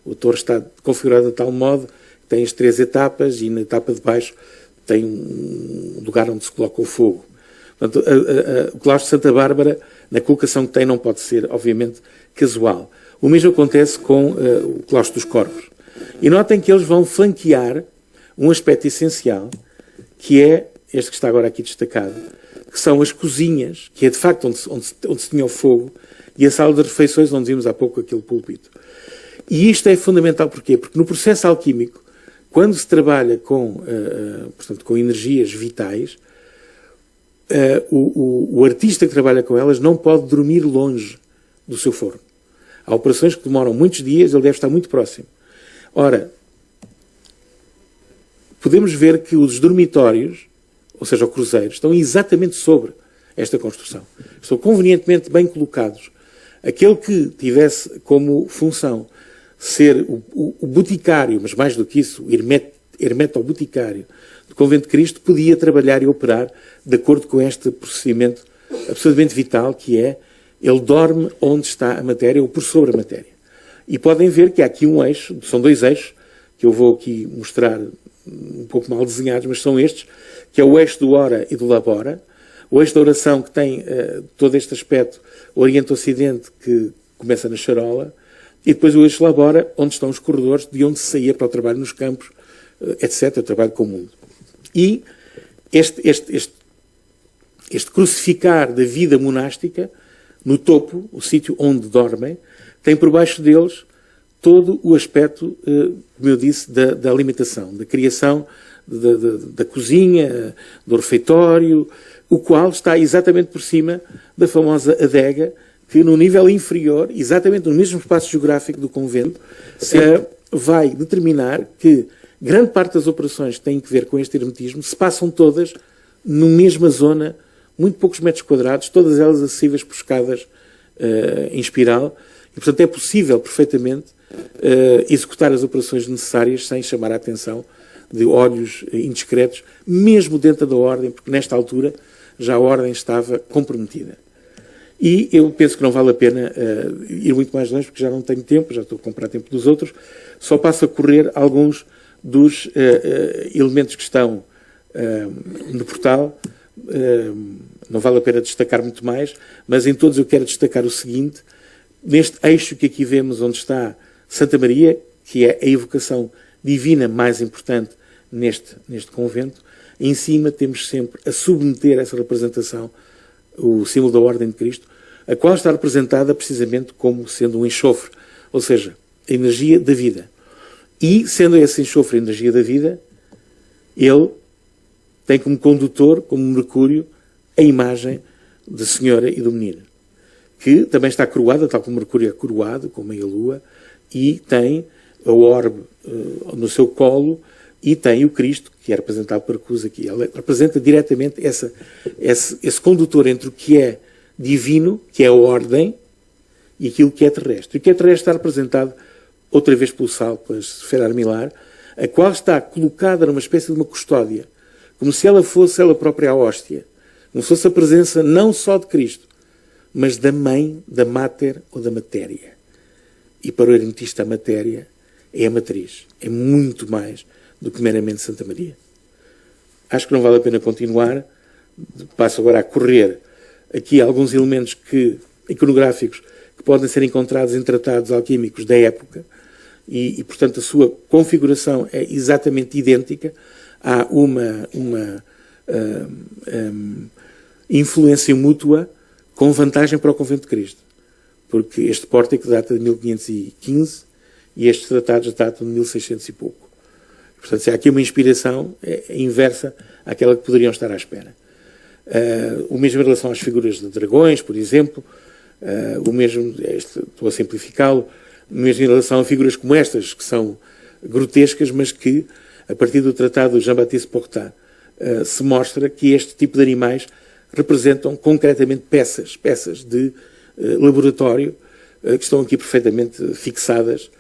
B: A torre está configurada de tal modo que tem as 3 etapas e na etapa de baixo tem um lugar onde se coloca o fogo. Portanto, o claustro de Santa Bárbara, na colocação que tem, não pode ser, obviamente, casual. O mesmo acontece com o claustro dos corvos. E notem que eles vão flanquear um aspecto essencial, que é este que está agora aqui destacado, que são as cozinhas, que é de facto onde se tinha o fogo, e a sala de refeições, onde vimos há pouco aquele púlpito. E isto é fundamental porquê? Porque no processo alquímico, quando se trabalha portanto, com energias vitais, o artista que trabalha com elas não pode dormir longe do seu forno. Há operações que demoram muitos dias, ele deve estar muito próximo. Ora, podemos ver que os dormitórios, ou seja, os cruzeiros, estão exatamente sobre esta construção. Estão convenientemente bem colocados. Aquele que tivesse como função ser o boticário, mas mais do que isso, o hermeto-boticário do Convento de Cristo, podia trabalhar e operar de acordo com este procedimento absolutamente vital, que é ele dorme onde está a matéria ou por sobre a matéria. E podem ver que há aqui um eixo, são 2 eixos, que eu vou aqui mostrar um pouco mal desenhados, mas são estes, que é o eixo do ora e do labora, o eixo da oração que tem todo este aspecto Oriente-Ocidente que começa na charola, e depois o eixo labora, onde estão os corredores, de onde se saía para o trabalho nos campos, etc., o trabalho com o mundo. E este crucificar da vida monástica, no topo, o sítio onde dormem, tem por baixo deles todo o aspecto, como eu disse, da alimentação, da criação, da cozinha, do refeitório, o qual está exatamente por cima da famosa adega, que no nível inferior, exatamente no mesmo espaço geográfico do convento, vai determinar que grande parte das operações que têm que ver com este hermetismo se passam todas na mesma zona, muito poucos metros quadrados, todas elas acessíveis por escadas em espiral, e portanto é possível perfeitamente executar as operações necessárias sem chamar a atenção de olhos indiscretos, mesmo dentro da ordem, porque nesta altura já a ordem estava comprometida. E eu penso que não vale a pena ir muito mais longe, porque já não tenho tempo, já estou a comprar tempo dos outros, só passo a correr alguns dos elementos que estão no portal. Não vale a pena destacar muito mais, mas em todos eu quero destacar o seguinte: neste eixo que aqui vemos, onde está Santa Maria, que é a evocação divina mais importante neste convento, em cima temos sempre a submeter essa representação, o símbolo da Ordem de Cristo, a qual está representada precisamente como sendo um enxofre, ou seja, a energia da vida. E, sendo esse enxofre a energia da vida, ele tem como condutor, como Mercúrio, a imagem da Senhora e do Menino, que também está coroada, tal como Mercúrio é coroado, com meia-lua, e tem a orbe no seu colo, e tem o Cristo, que é representado por cruz aqui. Ela representa diretamente esse condutor entre o que é divino, que é a ordem, e aquilo que é terrestre. O que é terrestre está representado outra vez pelo sal, pela esfera armilar, a qual está colocada numa espécie de uma custódia, como se ela fosse ela própria a hóstia, como se fosse a presença não só de Cristo, mas da mãe, da máter ou da matéria. E para o hermetista a matéria é a matriz, é muito mais do que meramente Santa Maria. Acho que não vale a pena continuar, passo agora a correr aqui alguns elementos iconográficos que podem ser encontrados em tratados alquímicos da época e, portanto, a sua configuração é exatamente idêntica. Há uma influência mútua com vantagem para o Convento de Cristo, porque este pórtico data de 1515 e estes tratados datam de 1600 e pouco. Portanto, se há aqui uma inspiração inversa àquela que poderiam estar à espera. O mesmo em relação às figuras de dragões, por exemplo, o mesmo, estou a simplificá-lo, mesmo em relação a figuras como estas, que são grotescas, mas que, a partir do tratado de Jean-Baptiste Portat, se mostra que este tipo de animais representam concretamente peças de laboratório, que estão aqui perfeitamente fixadas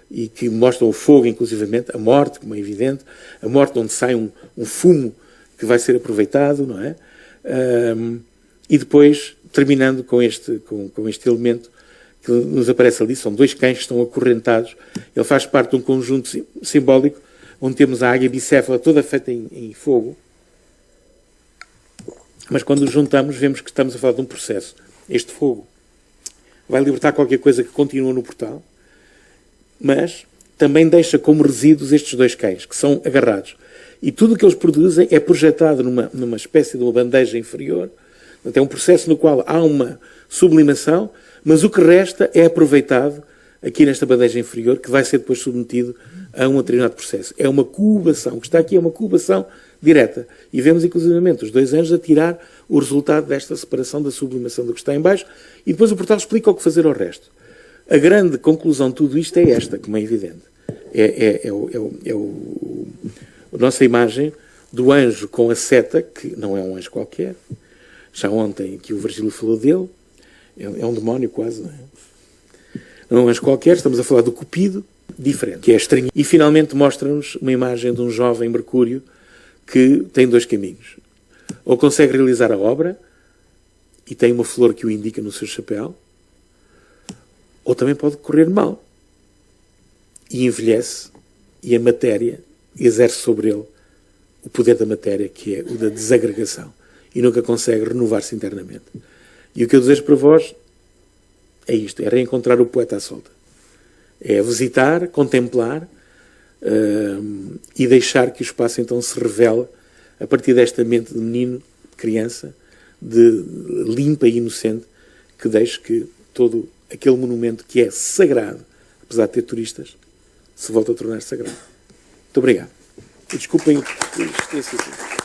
B: e que mostram o fogo, inclusivamente, a morte, como é evidente, a morte onde sai um fumo que vai ser aproveitado, não é? E depois, terminando com este elemento que nos aparece ali, são dois cães que estão acorrentados. Ele faz parte de um conjunto simbólico onde temos a águia bicéfala toda feita em fogo, mas quando os juntamos vemos que estamos a falar de um processo. Este fogo vai libertar qualquer coisa que continua no portal, mas também deixa como resíduos estes dois cães, que são agarrados. E tudo o que eles produzem é projetado numa espécie de uma bandeja inferior. Portanto, é um processo no qual há uma sublimação, mas o que resta é aproveitado aqui nesta bandeja inferior, que vai ser depois submetido a um determinado processo. É uma cubação. O que está aqui é uma cubação direta. E vemos, inclusivamente, os dois anjos a tirar o resultado desta separação da sublimação do que está em baixo, e depois o portal explica o que fazer ao resto. A grande conclusão de tudo isto é esta, como é evidente. A nossa imagem do anjo com a seta, que não é um anjo qualquer. Já ontem que o Virgílio falou dele, é um demónio quase, não é? Não é um anjo qualquer, estamos a falar do Cupido, diferente, que é estranho. E finalmente mostra-nos uma imagem de um jovem Mercúrio que tem dois caminhos. Ou consegue realizar a obra e tem uma flor que o indica no seu chapéu, ou também pode correr mal e envelhece, e a matéria exerce sobre ele o poder da matéria, que é o da desagregação, e nunca consegue renovar-se internamente. E o que eu desejo para vós é isto, é reencontrar o poeta à solta. É visitar, contemplar e deixar que o espaço então se revele a partir desta mente de menino, de criança, de limpa e inocente, que deixe que todo aquele monumento que é sagrado, apesar de ter turistas, se volta a tornar sagrado. Muito obrigado. E desculpem a insistência.